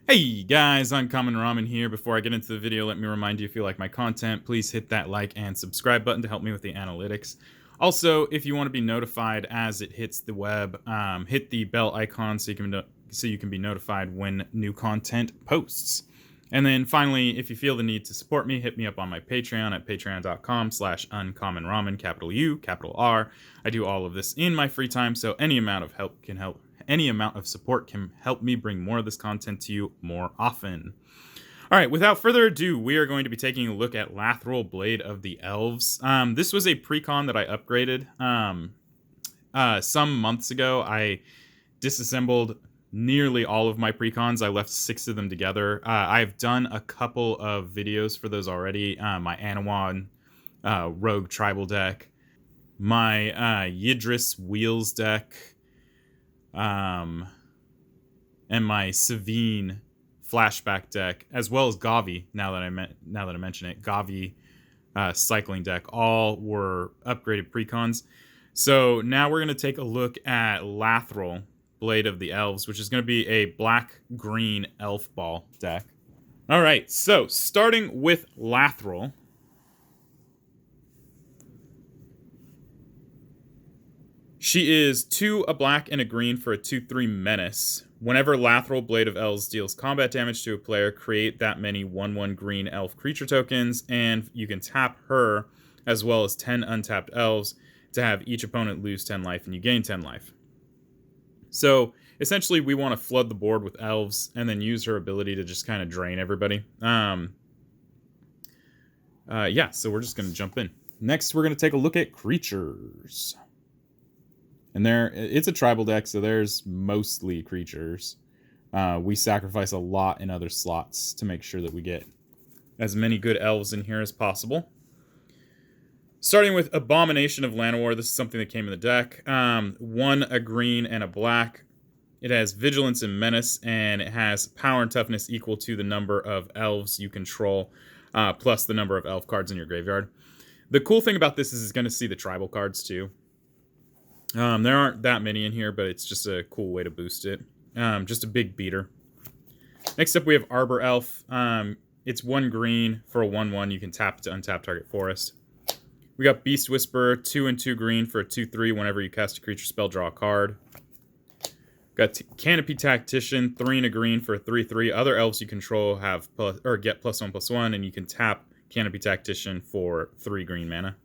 Hey guys, Uncommon Ramen here. Before I get into the video, let me remind you, if you like my content, please hit that like and subscribe button to help me with the analytics. Also, if you want to be notified as it hits the web, hit the bell icon so you can be notified when new content posts. And then finally, if you feel the need to support me, hit me up on my Patreon at patreon.com/uncommonramen, capital U, capital R. I do all of this in my free time, so any amount of help can help. Any amount of support can help me bring more of this content to you more often. All right, without further ado, we are going to be taking a look at Lathril, Blade of the Elves. This was a precon that I upgraded some months ago. I disassembled nearly all of my precons. I left 6 of them together. I've done a couple of videos for those already. My Anawan Rogue Tribal deck, my Yidris Wheels deck, and my Savine flashback deck, as well as Gavi. Now that I mention it, Gavi cycling deck, all were upgraded precons. So now we're going to take a look at Lathril, Blade of the Elves, which is going to be a black-green Elfball deck. All right, so starting with Lathril. She is 2 a black and a green for a 2/3 menace. Whenever Lathril, Blade of Elves deals combat damage to a player, create that many 1/1 green elf creature tokens, and you can tap her as well as 10 untapped elves to have each opponent lose 10 life and you gain 10 life. So essentially we want to flood the board with elves and then use her ability to just kind of drain everybody. Yeah, so we're just going to jump in. Next, we're going to take a look at creatures. And it's a tribal deck, so there's mostly creatures. We sacrifice a lot in other slots to make sure that we get as many good elves in here as possible. Starting with Abomination of Llanowar, this is something that came in the deck. 1 a green and a black. It has Vigilance and Menace, and it has power and toughness equal to the number of elves you control, plus the number of elf cards in your graveyard. The cool thing about this is it's going to see the tribal cards too. There aren't that many in here, but it's just a cool way to boost it. Just a big beater. Next up, we have Arbor Elf. It's 1 green for a 1/1. You can tap to untap target forest. We got Beast Whisperer, 2 and 2 green for a 2/3. Whenever you cast a creature spell, draw a card. Got Canopy Tactician, 3 and a green for a 3/3. Other elves you control have get +1/+1, and you can tap Canopy Tactician for 3 green mana.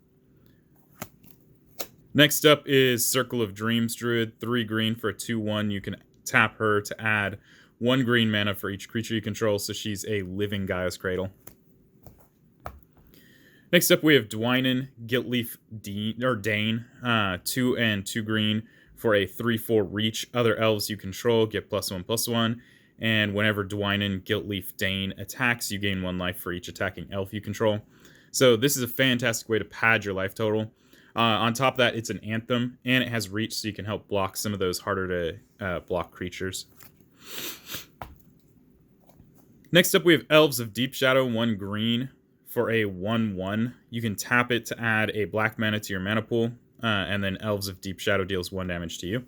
Next up is Circle of Dreams Druid, 3 green for a 2/1. You can tap her to add 1 green mana for each creature you control, so she's a living Gaia's Cradle. Next up, we have Dwynen, Guiltleaf Dane, 2 and 2 green for a 3/4 reach. Other elves you control get +1/+1, and whenever Dwynen, Guiltleaf Dane attacks, you gain 1 life for each attacking elf you control. So this is a fantastic way to pad your life total. On top of that, it's an Anthem, and it has reach, so you can help block some of those harder to block creatures. Next up, we have Elves of Deep Shadow, 1 green for a 1/1. You can tap it to add a black mana to your mana pool, and then Elves of Deep Shadow deals 1 damage to you.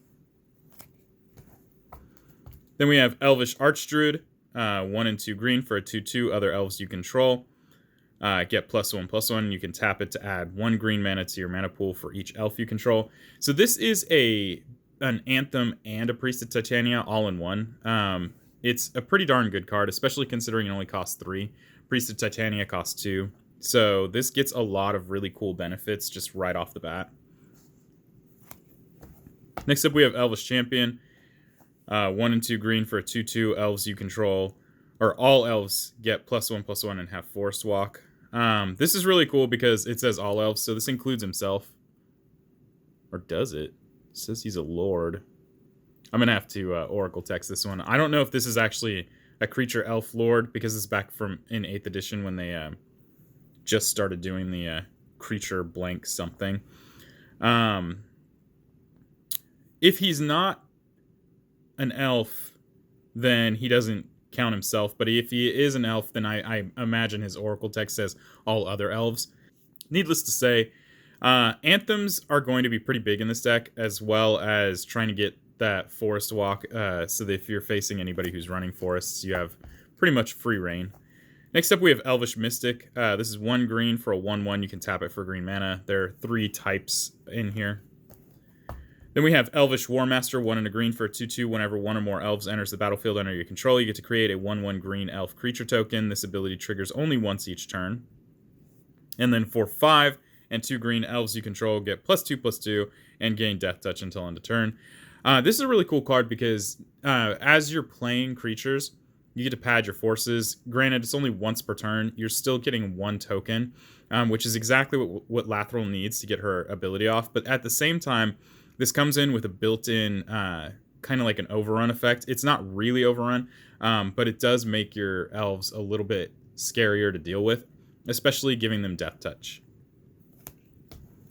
Then we have Elvish Archdruid, 1 and 2 green for a 2/2. Other elves you control get +1/+1. You can tap it to add 1 green mana to your mana pool for each elf you control. So this is an Anthem and a Priest of Titania all in one. It's a pretty darn good card, especially considering it only costs 3. Priest of Titania costs 2. So this gets a lot of really cool benefits just right off the bat. Next up, we have Elvish Champion. 1 and 2 green for a 2/2. Elves you control, or all elves, get +1/+1 and have Forest Walk. This is really cool because it says all elves, so this includes himself. Or does it? It says he's a lord. I'm going to have to Oracle text this one. I don't know if this is actually a creature elf lord, because it's back from in 8th edition when they just started doing the creature blank something. If he's not an elf, then he doesn't count himself, but if he is an elf, then I imagine his Oracle text says all other elves. Needless to say, anthems are going to be pretty big in this deck, as well as trying to get that forest walk, so that if you're facing anybody who's running forests, you have pretty much free reign. Next up, we have Elvish Mystic. This is 1 green for a 1/1. You can tap it for green mana. There are 3 types in here. Then we have Elvish Warmaster, 1 and a green for a 2/2. Whenever 1 or more elves enters the battlefield under your control, you get to create a 1/1 green elf creature token. This ability triggers only once each turn. And then for 5 and 2 green elves you control, get +2/+2 and gain Death Touch until end of turn. This is a really cool card because as you're playing creatures, you get to pad your forces. Granted, it's only once per turn. You're still getting 1 token, which is exactly what Lathril needs to get her ability off. But at the same time, this comes in with a built-in kind of like an overrun effect. It's not really overrun, but it does make your elves a little bit scarier to deal with, especially giving them Death Touch.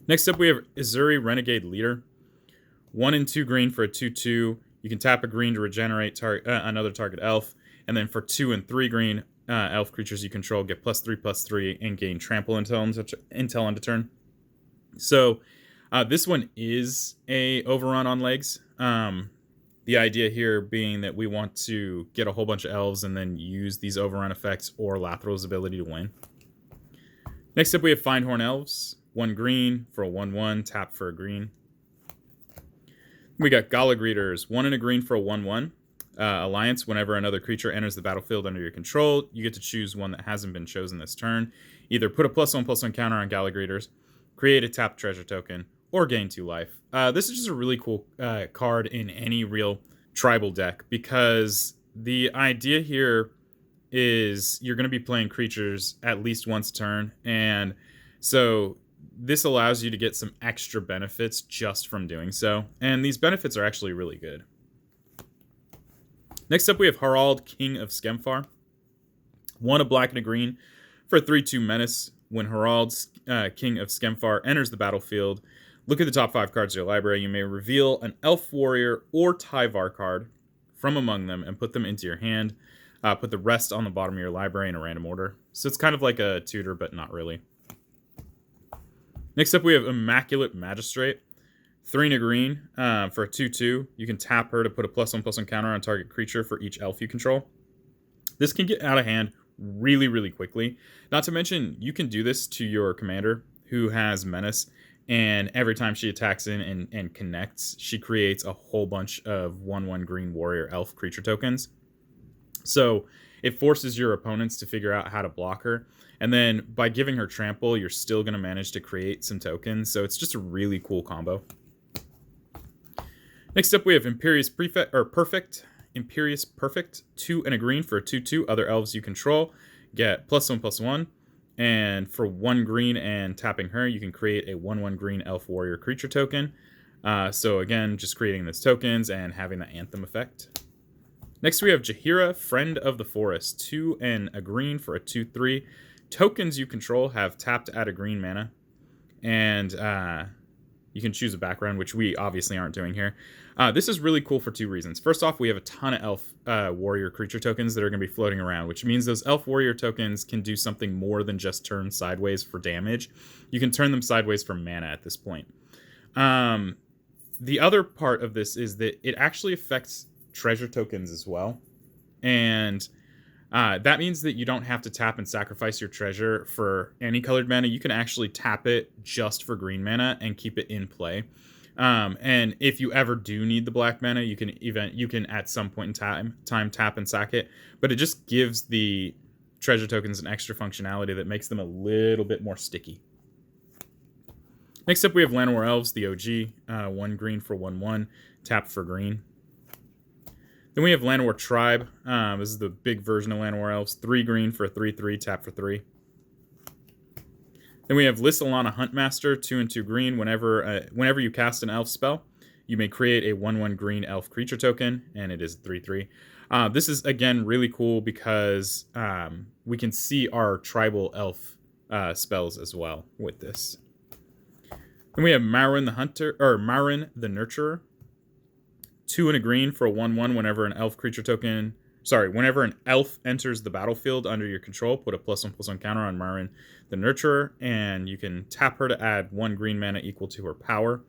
Next up, we have Ezuri Renegade Leader. 1 and 2 green for a 2/2. You can tap a green to regenerate another target elf. And then for 2 and 3 green elf creatures you control, get +3/+3 and gain trample until end of turn. So this one is a overrun on legs. The idea here being that we want to get a whole bunch of elves and then use these overrun effects or Lathril's ability to win. Next up, we have Findhorn Elves. 1 green for a 1/1, tap for a green. We got Gala Greeters. 1 and a green for a 1/1. Alliance, whenever another creature enters the battlefield under your control, you get to choose one that hasn't been chosen this turn. Either put a +1/+1 counter on Gala Greeters, create a tapped treasure token, or gain 2 life. This is just a really cool card in any real tribal deck, because the idea here is you're going to be playing creatures at least once a turn, and so this allows you to get some extra benefits just from doing so, and these benefits are actually really good. Next up, we have Harald, King of Skemfar. 1 a black and a green for a 3/2 menace. When Harald, King of Skemfar, enters the battlefield, look at the top 5 cards of your library. You may reveal an Elf Warrior or Tyvar card from among them and put them into your hand. Put the rest on the bottom of your library in a random order. So it's kind of like a tutor, but not really. Next up, we have Immaculate Magistrate. 3 and a green for a 2/2. You can tap her to put a +1/+1 counter on target creature for each elf you control. This can get out of hand really, really quickly. Not to mention, you can do this to your commander who has Menace, and every time she attacks in and connects, she creates a whole bunch of 1/1 green warrior elf creature tokens. So it forces your opponents to figure out how to block her. And then by giving her trample, you're still going to manage to create some tokens. So it's just a really cool combo. Next up, we have Imperious Perfect. Imperious Perfect. 2 and a green for a 2/2. Other elves you control get +1/+1. And for 1 green and tapping her, you can create a 1/1 green elf warrior creature token. So again, just creating those tokens and having the anthem effect. Next, we have Jaheira, Friend of the Forest. 2 and a green for a 2/3. Tokens you control have tapped to add a green mana. And you can choose a background, which we obviously aren't doing here. This is really cool for 2 reasons. First off, we have a ton of elf warrior creature tokens that are going to be floating around, which means those elf warrior tokens can do something more than just turn sideways for damage. You can turn them sideways for mana at this point. The other part of this is that it actually affects treasure tokens as well. And that means that you don't have to tap and sacrifice your treasure for any colored mana. You can actually tap it just for green mana and keep it in play. And if you ever do need the black mana, you can at some point in time tap and sack it. But it just gives the treasure tokens an extra functionality that makes them a little bit more sticky. Next up, we have Llanowar Elves, the OG. 1 green for 1/1, tap for green. Then we have Llanowar Tribe. This is the big version of Llanowar Elves. 3 green for a 3/3, tap for 3. Then we have Lissalana Huntmaster, 2 and 2 green. Whenever you cast an elf spell, you may create a 1/1 green elf creature token, and it is 3/3. This is, again, really cool because we can see our tribal elf spells as well with this. Then we have Marin the Nurturer. 2 and a green for a 1/1 whenever an elf enters the battlefield under your control, put a +1/+1 counter on Marin the Nurturer, and you can tap her to add 1 green mana equal to her power.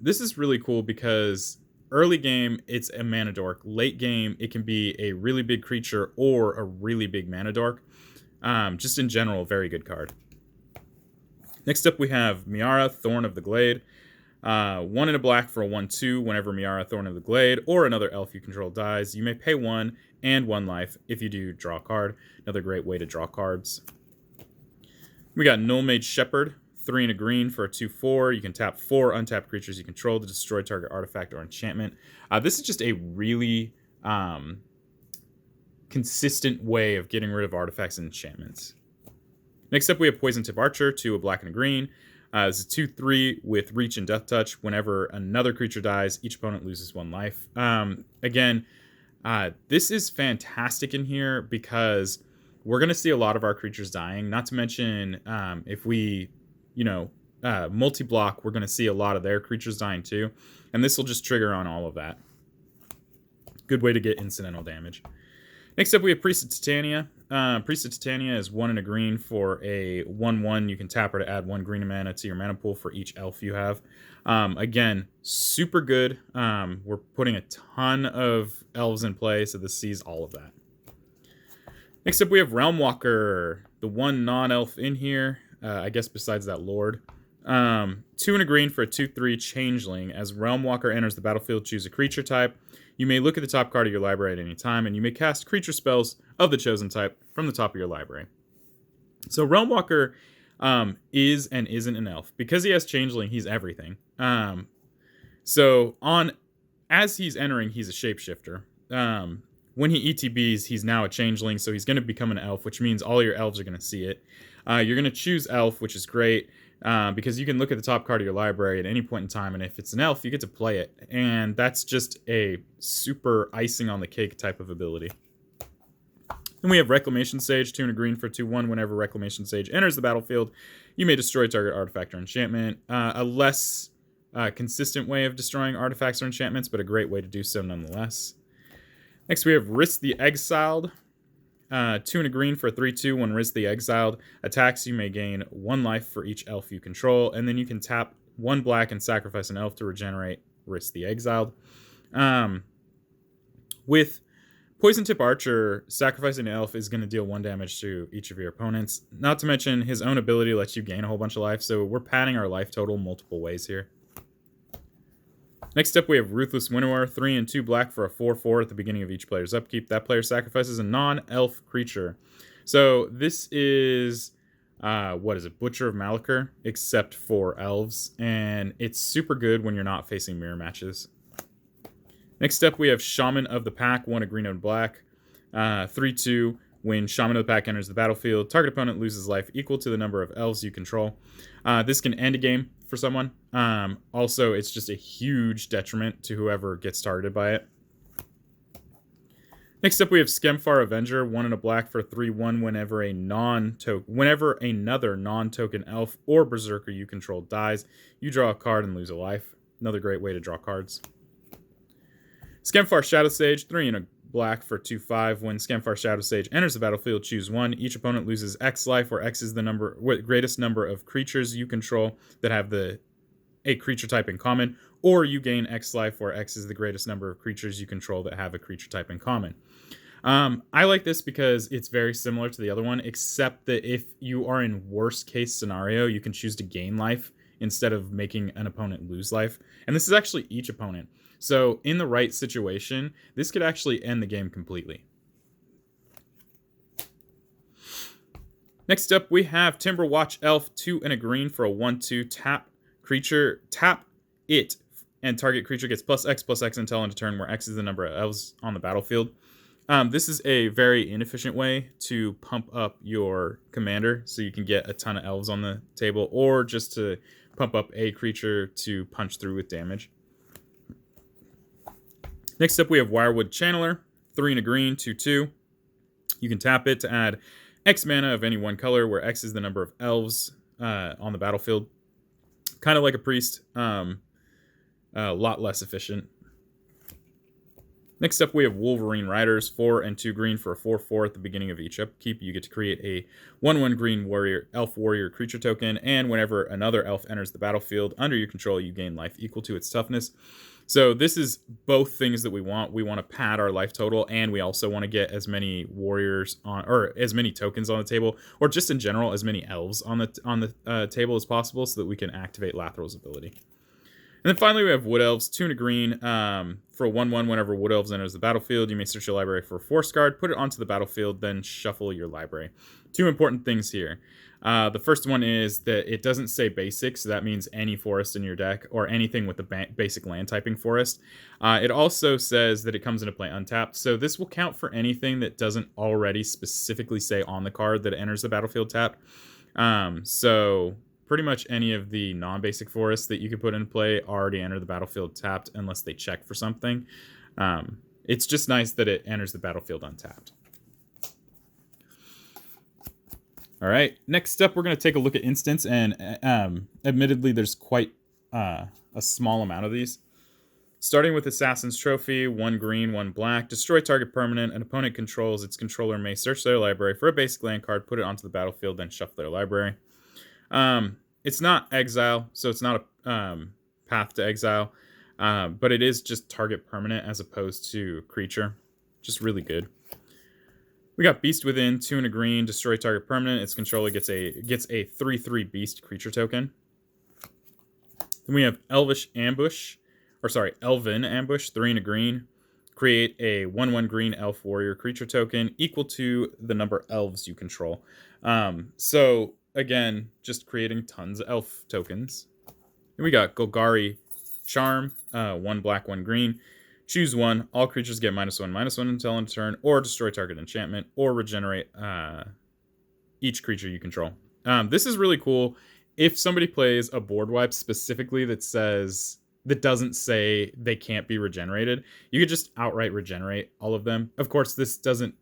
This is really cool because early game, it's a mana dork. Late game, it can be a really big creature or a really big mana dork. Just in general, very good card. Next up, we have Miara, Thorn of the Glade. 1 and a black for a 1/2. Whenever Miara, Thorn of the Glade, or another elf you control dies, you may pay 1 and 1 life. If you do, draw a card. Another great way to draw cards. We got Null Mage Shepherd. 3 and a green for a 2/4. You can tap 4 untapped creatures you control to destroy target artifact or enchantment. This is just a really consistent way of getting rid of artifacts and enchantments. Next up, we have Poison Tip Archer, 2 a black and a green. It's a 2/3 with Reach and Death Touch. Whenever another creature dies, each opponent loses 1 life. Again, this is fantastic in here because we're going to see a lot of our creatures dying. Not to mention, if we, multi-block, we're going to see a lot of their creatures dying too. And this will just trigger on all of that. Good way to get incidental damage. Next up, we have Priest of Titania. Priest of Titania is 1 and a green for a 1/1. You can tap her to add 1 green mana to your mana pool for each elf you have. Again, super good. We're putting a ton of elves in play, so this sees all of that. Next up, we have Realm Walker, the 1 non-elf in here, I guess besides that Lord. 2 and a green for a 2/3 changeling. As Realm Walker enters the battlefield, choose a creature type. You may look at the top card of your library at any time, and you may cast creature spells of the chosen type from the top of your library. So Realm Walker is and isn't an elf. Because he has changeling, he's everything. As he's entering, he's a shapeshifter. When he ETBs, he's now a changeling, so he's going to become an elf, which means all your elves are going to see it. You're going to choose elf, which is great. Because you can look at the top card of your library at any point in time, and if it's an elf, you get to play it. And that's just a super icing on the cake type of ability. Then we have Reclamation Sage, 2 and a green for 2/1. Whenever Reclamation Sage enters the battlefield, you may destroy target artifact or enchantment. A less consistent way of destroying artifacts or enchantments, but a great way to do so nonetheless. Next, we have Risk the Exiled. 2 and a green for a 3/2. When Risk the Exiled attacks, you may gain 1 life for each elf you control, and then you can tap 1 black and sacrifice an elf to regenerate Risk the Exiled. With Poison Tip Archer, sacrificing an elf is going to deal 1 damage to each of your opponents. Not to mention, his own ability lets you gain a whole bunch of life, so we're padding our life total multiple ways here. Next up, we have Ruthless Winnower, 3 and 2 black for a 4/4 at the beginning of each player's upkeep. That player sacrifices a non-elf creature. So this is, Butcher of Malachor, except for elves. And it's super good when you're not facing mirror matches. Next up, we have Shaman of the Pack, 1 a green and black. 3/2. When Shaman of the Pack enters the battlefield, target opponent loses life equal to the number of elves you control. This can end a game for someone. Also, it's just a huge detriment to whoever gets targeted by it. Next up, we have Skemfar Avenger, 1 and a black for 3/1. Whenever another non-token elf or berserker you control dies, you draw a card and lose a life. Another great way to draw cards. Skemfar Shadow Sage, 3 and a black for 2/5. When Skemfar Shadow Sage enters the battlefield, choose 1. Each opponent loses X life, where X is the greatest number of creatures you control that have a creature type in common, or you gain X life, where X is the greatest number of creatures you control that have a creature type in common. I like this because it's very similar to the other one, except that if you are in worst case scenario, you can choose to gain life instead of making an opponent lose life. And this is actually each opponent. So in the right situation, this could actually end the game completely. Next up, we have Timberwatch Elf, 2 and a green for a 1/2. Tap it, and target creature gets +X until end of turn, where X is the number of elves on the battlefield. This is a very inefficient way to pump up your commander, so you can get a ton of elves on the table, or just to pump up a creature to punch through with damage. Next up, we have Wirewood Channeler, 3 and a green, 2/2. You can tap it to add X mana of any one color, where X is the number of elves on the battlefield. Kind of like a priest, a lot less efficient. Next up, we have Wolverine Riders, 4 and 2 green for a 4/4 at the beginning of each upkeep. You get to create a 1/1 green elf warrior creature token, and whenever another elf enters the battlefield under your control, you gain life equal to its toughness. So this is both things that we want. We want to pad our life total, and we also want to get as many warriors on, or as many tokens on the table, or just in general, as many elves on the table as possible, so that we can activate Lathril's ability. And then finally, we have Wood Elves, 2 and a green. For a 1/1, whenever Wood Elves enters the battlefield, you may search your library for a force card, put it onto the battlefield, then shuffle your library. 2 important things here. The first one is that it doesn't say basic, so that means any forest in your deck, or anything with the basic land typing forest. It also says that it comes into play untapped, so this will count for anything that doesn't already specifically say on the card that it enters the battlefield tapped. So pretty much any of the non-basic forests that you could put in play already enter the battlefield tapped unless they check for something. It's just nice that it enters the battlefield untapped. All right, next up, we're going to take a look at instants, and admittedly, there's quite a small amount of these. Starting with Assassin's Trophy, 1 green, 1 black. Destroy target permanent. An opponent controls its controller may search their library for a basic land card, put it onto the battlefield, then shuffle their library. It's not exile, so it's not a path to exile, but it is just target permanent as opposed to creature. Just really good. We got Beast Within, 2 and a green, destroy target permanent. Its controller gets a 3/3 beast creature token. Then we have Elven Ambush, 3 and a green. Create a 1/1 green elf warrior creature token equal to the number of elves you control. So again, just creating tons of elf tokens. Then we got Golgari Charm, 1 black, 1 green. Choose 1. All creatures get -1/-1 until end of turn, or destroy target enchantment, or regenerate each creature you control. This is really cool. If somebody plays a board wipe specifically that doesn't say they can't be regenerated, you could just outright regenerate all of them. Of course, this doesn't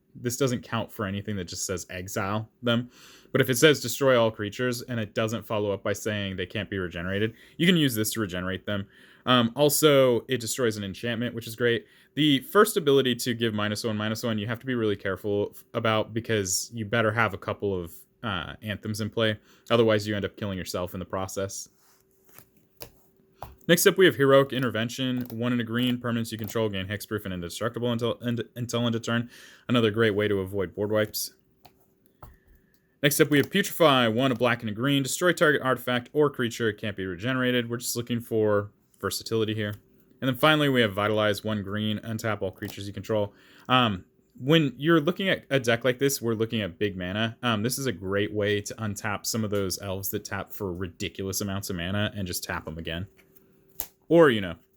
count for anything that just says exile them. But if it says destroy all creatures and it doesn't follow up by saying they can't be regenerated, you can use this to regenerate them. Also, it destroys an enchantment, which is great. The first ability to give -1/-1, you have to be really careful about, because you better have a couple of anthems in play. Otherwise, you end up killing yourself in the process. Next up, we have Heroic Intervention, 1 and a green. Permanents you control gain hexproof and indestructible until end of turn. Another great way to avoid board wipes. Next up, we have Putrefy, 1 a black and a green. Destroy target artifact or creature. It can't be regenerated. We're just looking for versatility here. And then finally, we have Vitalize, 1 green. Untap all creatures you control. When you're looking at a deck like this, we're looking at big mana. This is a great way to untap some of those elves that tap for ridiculous amounts of mana and just tap them again. Or,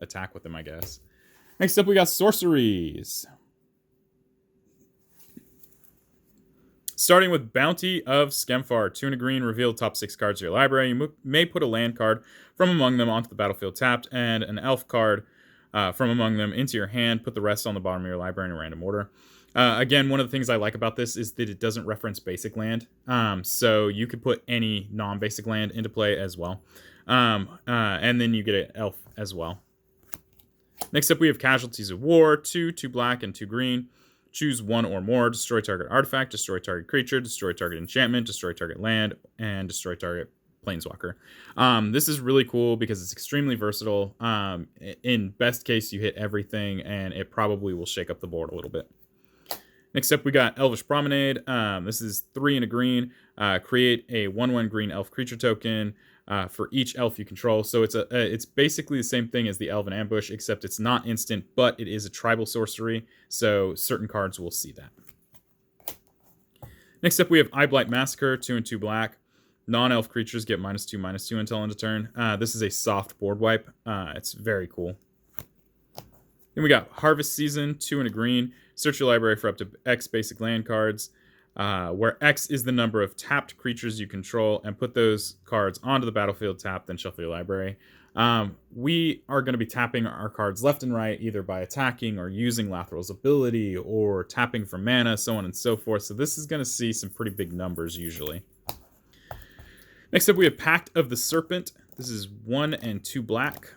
attack with them, I guess. Next up, we got Sorceries. Starting with Bounty of Skemfar, 2 and a green, reveal top 6 cards of your library. You may put a land card from among them onto the battlefield tapped, and an elf card from among them into your hand. Put the rest on the bottom of your library in a random order. Again, one of the things I like about this is that it doesn't reference basic land, so you could put any non-basic land into play as well. And then you get an elf as well. Next up, we have Casualties of War, 2 black, and 2 green. Choose 1 or more. Destroy target artifact, destroy target creature, destroy target enchantment, destroy target land, and destroy target planeswalker. This is really cool because it's extremely versatile. In best case, you hit everything, and it probably will shake up the board a little bit. Next up, we got Elvish Promenade. This is 3 and a green. Create a 1/1 green elf creature token for each elf you control. So it's basically the same thing as the Elven Ambush, except it's not instant, but it is a tribal sorcery, so certain cards will see that. Next up, we have Eyeblight Massacre, 2 and 2 black. Non-elf creatures get -2/-2 until end of turn. This is a soft board wipe. It's very cool. Then we got Harvest Season, 2 and a green. Search your library for up to X basic land cards, where X is the number of tapped creatures you control, and put those cards onto the battlefield tapped, then shuffle your library. We are going to be tapping our cards left and right, either by attacking or using Lathril's ability, or tapping for mana, so on and so forth. So this is going to see some pretty big numbers usually. Next up, we have Pact of the Serpent. This is 1 and 2 black.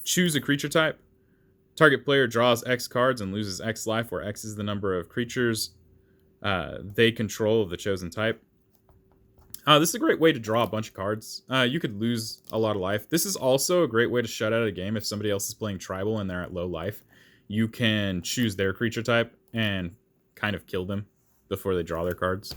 Choose a creature type. Target player draws X cards and loses X life, where X is the number of creatures they control of the chosen type. This is a great way to draw a bunch of cards. You could lose a lot of life. This is also a great way to shut out a game if somebody else is playing tribal and they're at low life. You can choose their creature type and kind of kill them before they draw their cards.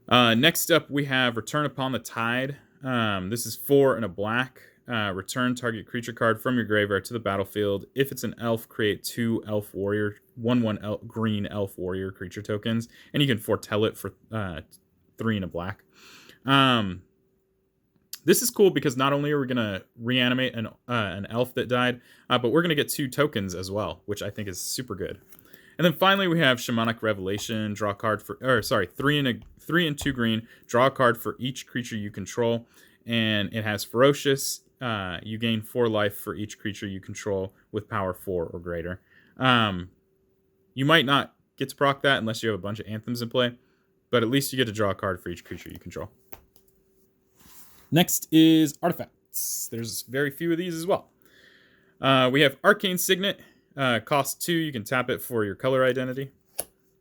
Next up, we have Return Upon the Tide. This is 4 and a black. Return target creature card from your graveyard to the battlefield. If it's an elf, create 2 elf warrior, 1/1 green elf warrior creature tokens, and you can foretell it for 3 and a black. This is cool because not only are we going to reanimate an elf that died, but we're going to get 2 tokens as well, which I think is super good. And then finally we have Shamanic Revelation. Draw a card for, 3 and 2 green. Draw a card for each creature you control, and it has Ferocious. You gain 4 life for each creature you control with power 4 or greater. You might not get to proc that unless you have a bunch of anthems in play, but at least you get to draw a card for each creature you control. Next is artifacts. There's very few of these as well. We have Arcane Signet. Cost 2. You can tap it for your color identity.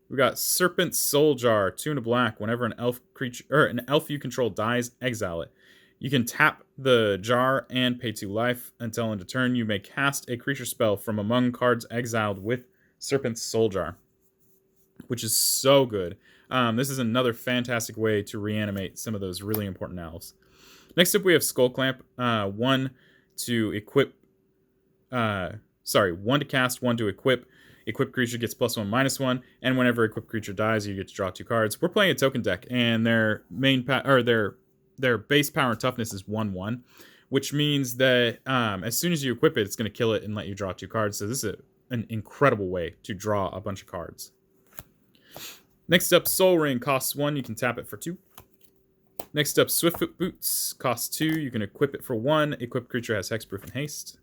We got Serpent Soul Jar, 2 and a black. Whenever an elf creature or an elf you control dies, exile it. You can tap the jar and pay 2 life. Until end of turn, you may cast a creature spell from among cards exiled with Serpent Soul Jar, which is so good. This is another fantastic way to reanimate some of those really important elves. Next up, we have Skull Clamp. 1 to equip. 1 to cast, 1 to equip. Equip creature gets +1/-1, and whenever equip creature dies, you get to draw 2 cards. We're playing a token deck, and their main their base power and toughness is 1/1, which means that as soon as you equip it, it's going to kill it and let you draw 2 cards. So this is an incredible way to draw a bunch of cards. Next up, Soul Ring costs 1. You can tap it for 2. Next up, Swiftfoot Boots costs 2. You can equip it for 1. Equip creature has hexproof and haste.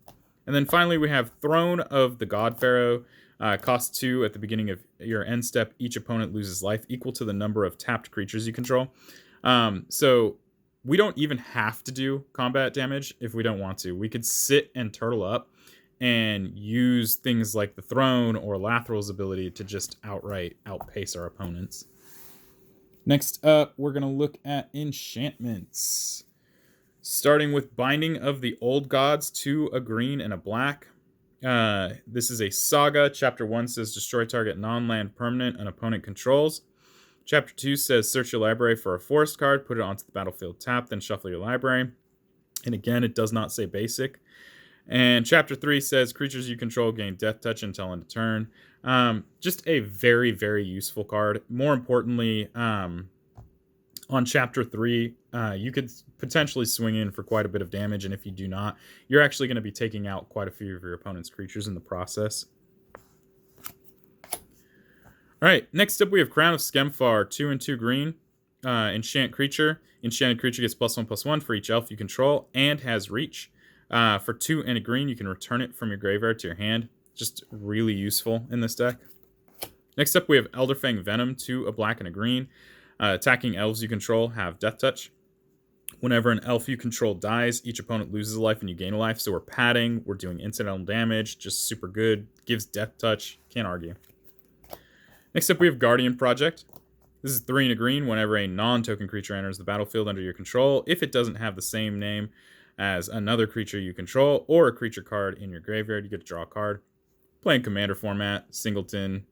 And then finally, we have Throne of the God Pharaoh. Costs 2 at the beginning of your end step. Each opponent loses life equal to the number of tapped creatures you control. So we don't even have to do combat damage if we don't want to. We could sit and turtle up and use things like the Throne or Lathril's ability to just outright outpace our opponents. Next up, we're going to look at enchantments. Starting with Binding of the Old Gods, 2 a green and a black. This is a saga. Chapter 1 says destroy target non-land permanent an opponent controls. Chapter 2 says search your library for a forest card, put it onto the battlefield tap, then shuffle your library. And again, it does not say basic. And Chapter 3 says creatures you control gain death touch until end of turn. Just a very, very useful card. More importantly, on Chapter 3, you could potentially swing in for quite a bit of damage, and if you do not, you're actually going to be taking out quite a few of your opponent's creatures in the process. Alright, next up we have Crown of Skemfar, 2 and 2 green. Enchant creature. Enchanted creature gets +1/+1 for each elf you control, and has reach. For 2 and a green, you can return it from your graveyard to your hand. Just really useful in this deck. Next up we have Elderfang Venom, 2 a black and a green. Attacking elves you control have death touch. Whenever an elf you control dies, each opponent loses a life and you gain a life. So we're padding, we're doing incidental damage, just super good. Gives death touch, can't argue. Next up we have Guardian Project. This is 3 and a green. Whenever a non-token creature enters the battlefield under your control, if it doesn't have the same name as another creature you control or a creature card in your graveyard, you get to draw a card. Playing Commander format, Singleton,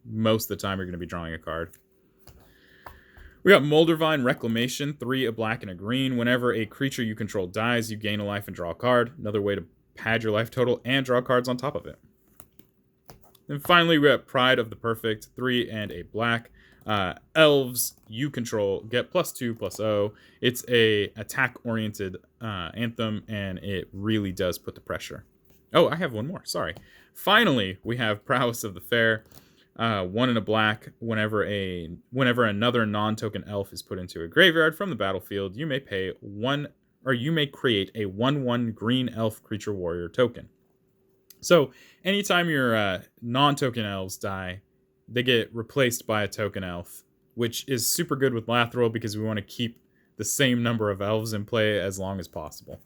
most of the time you're going to be drawing a card. We got Moldervine Reclamation, 3 a black and a green. Whenever a creature you control dies, you gain a life and draw a card. Another way to pad your life total and draw cards on top of it. And finally, we got Pride of the Perfect, 3 and a black. Elves you control get +2/+0. It's a attack-oriented anthem, and it really does put the pressure. Oh, I have one more. Sorry. Finally, we have Prowess of the Fair. 1 and a black. Whenever another non-token elf is put into a graveyard from the battlefield, you may pay 1, or you may create a 1/1 green elf creature warrior token. So anytime your non-token elves die, they get replaced by a token elf, which is super good with Lathril because we want to keep the same number of elves in play as long as possible.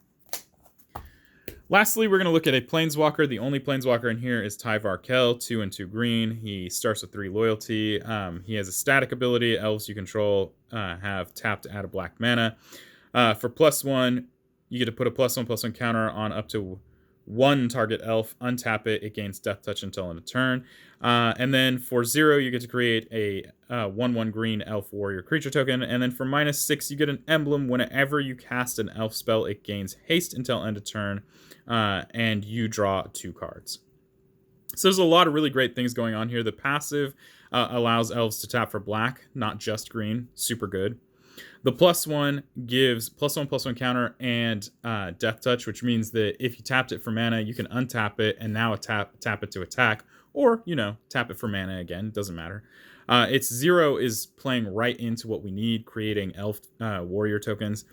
Lastly, we're going to look at a Planeswalker. The only Planeswalker in here is Tyvar Kell, 2 and 2 green. He starts with 3 loyalty. He has a static ability. Elves you control have tapped to add a black mana. For +1, you get to put a +1/+1 counter on up to 1 target elf, untap it, it gains Death Touch until end of turn. And then for 0, you get to create a 1/1 green elf warrior creature token. And then for -6, you get an emblem. Whenever you cast an elf spell, it gains haste until end of turn, and you draw 2 cards. So there's a lot of really great things going on here. The passive allows elves to tap for black, not just green. Super good. The +1 gives +1/+1 counter and Death Touch, which means that if you tapped it for mana, you can untap it and now tap it to attack, or, tap it for mana again. Doesn't matter. Its 0 is playing right into what we need, creating elf warrior tokens.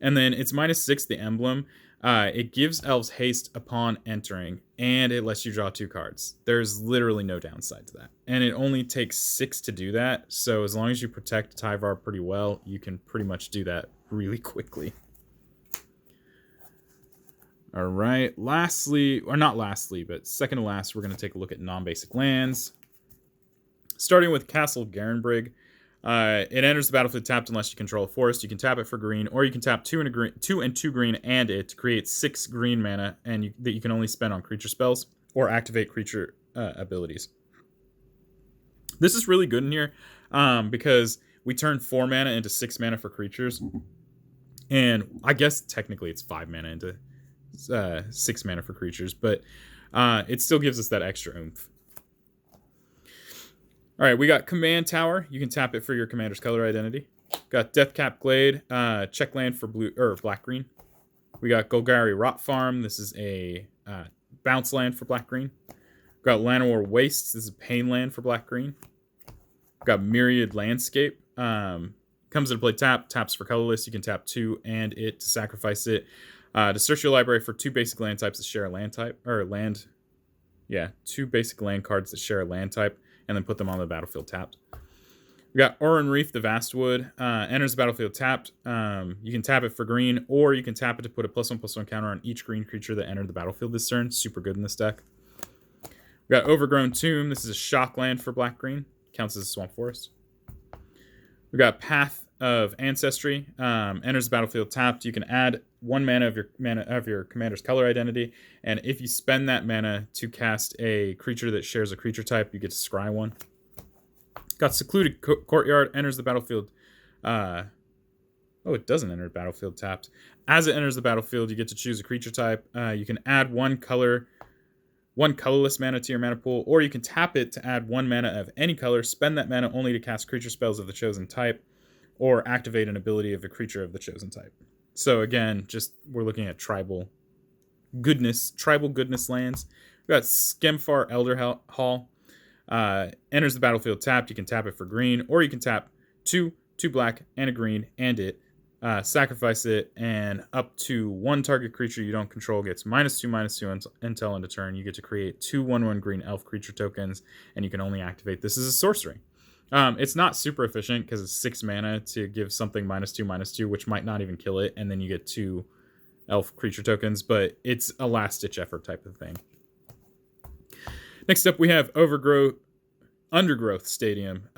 And then it's -6, the emblem. It gives elves haste upon entering, and it lets you draw 2 cards. There's literally no downside to that. And it only takes 6 to do that, so as long as you protect Tyvar pretty well, you can pretty much do that really quickly. All right, lastly, or not lastly, but second to last, we're going to take a look at non-basic lands. Starting with Castle Garenbrig. It enters the battlefield tapped unless you control a forest. You can tap it for green, or you can tap 2 and 2 green and it to create 6 green mana, and that you can only spend on creature spells or activate creature abilities. This is really good in here because we turn 4 mana into 6 mana for creatures, and I guess technically it's 5 mana into 6 mana for creatures, but it still gives us that extra oomph. All right, we got Command Tower. You can tap it for your commander's color identity. Got Deathcap Glade, check land for blue or black-green. We got Golgari Rot Farm. This is a bounce land for black-green. Got Llanowar Wastes. This is a pain land for black-green. Got Myriad Landscape. Comes into play taps for colorless. You can tap 2 and it to sacrifice it. To search your library for 2 basic land types that share a land type, or land. Yeah, 2 basic land cards that share a land type, and then put them on the battlefield tapped. We got Oran Reef, the Vastwood. Enters the battlefield tapped. You can tap it for green, or you can tap it to put a +1/+1 counter on each green creature that entered the battlefield this turn. Super good in this deck. We got Overgrown Tomb. This is a shock land for black-green. Counts as a swamp forest. We got Path of Ancestry. Enters the battlefield tapped. You can add 1 mana of your commander's color identity, and if you spend that mana to cast a creature that shares a creature type, you get to scry 1. Got Secluded Courtyard. Enters the battlefield. It doesn't enter the battlefield tapped. As it enters the battlefield, you get to choose a creature type. You can add 1 colorless mana to your mana pool, or you can tap it to add 1 mana of any color. Spend that mana only to cast creature spells of the chosen type, or activate an ability of a creature of the chosen type. So again, we're looking at tribal goodness lands. We got Skemfar Elder Hall. Enters the battlefield tapped. You can tap it for green, or you can tap 2 black and a green and it. Sacrifice it, and up to 1 target creature you don't control gets -2/-2 until end of turn. You get to create 2 1/1 green elf creature tokens, and you can only activate this as a sorcery. It's not super efficient because it's 6 mana to give something -2/-2, which might not even kill it, and then you get 2 elf creature tokens, but it's a last-ditch effort type of thing. Next up, we have Undergrowth Stadium.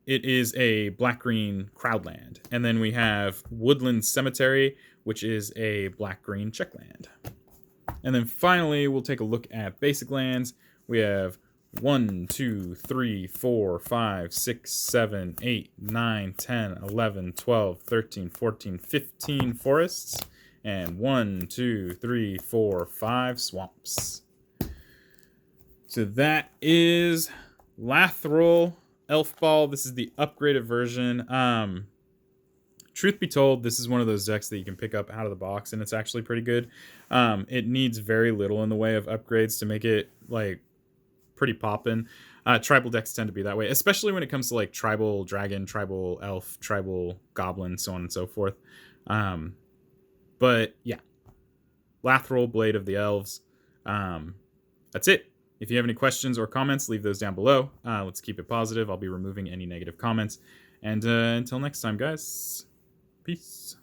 It is a black-green crowdland. And then we have Woodland Cemetery, which is a black-green checkland. And then finally, we'll take a look at basic lands. We have 1, 2, 3, 4, 5, 6, 7, 8, 9, 10, 11, 12, 13, 14, 15 forests. And 1, 2, 3, 4, 5 swamps. So that is Lathril Elfball. This is the upgraded version. Truth be told, this is one of those decks that you can pick up out of the box, and it's actually pretty good. It needs very little in the way of upgrades to make it pretty poppin'. Tribal decks tend to be that way, especially when it comes to tribal dragon, tribal elf, tribal goblin, so on and so forth. But yeah, Lathril, Blade of the Elves. That's it. If you have any questions or comments, leave those down below. Let's keep it positive. I'll be removing any negative comments. And until next time, guys, peace.